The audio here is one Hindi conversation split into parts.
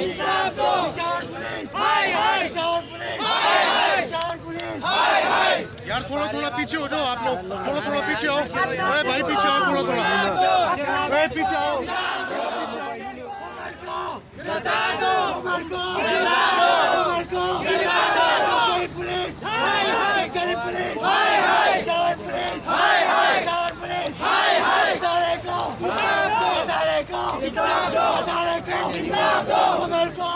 इंसाफ दो, पेशावर पुलिस, हाय हाय, पेशावर पुलिस, हाय हाय, पेशावर पुलिस, हाय हाय। यार थोड़ा थोड़ा पीछे हो जाओ आप लोग, थोड़ा थोड़ा पीछे आओ। ओए भाई पीछे आओ, थोड़ा थोड़ा पीछे आओ। गिरफ्तार दो, उमर को गिरफ्तार दो, उमर को गिरफ्तार दो। गरीब पुलिस, हाय हाय, गरीब पुलिस, हाय हाय, पेशावर पुलिस, हाय हाय, पेशावर पुलिस, हाय हाय। अदाले को इंसाफ दो, अदाले को इंसाफ दो, अदाले को इंसाफ दो। उमर को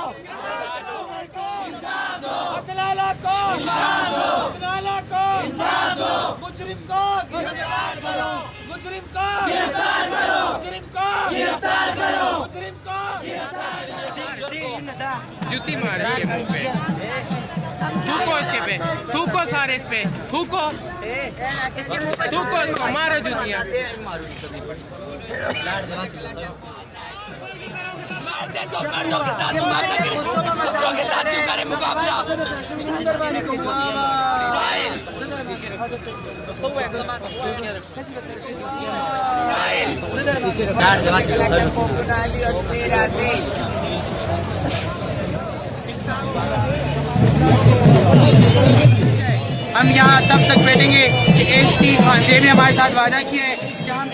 उमर को इंसाफ दो, अदनाला को इंसाफ दो, अदनाला को इंसाफ दो। मुजरिम को गिरफ्तार करो, मुजरिम को गिरफ्तार करो, मुजरिम को गिरफ्तार करो, मुजरिम को जूती मार रही है मुंह पे। थूको इसके पे, थूको सारे इस पे, थूको थूको इसको, मारो जूतियां। मर्दों के साथ मुकाबला करें, दूसरों के साथ क्यों करें मुकाबला? हम यहाँ तब तक बैठेंगे कि एसपी खान ने हमारे साथ वादा किया है कि हम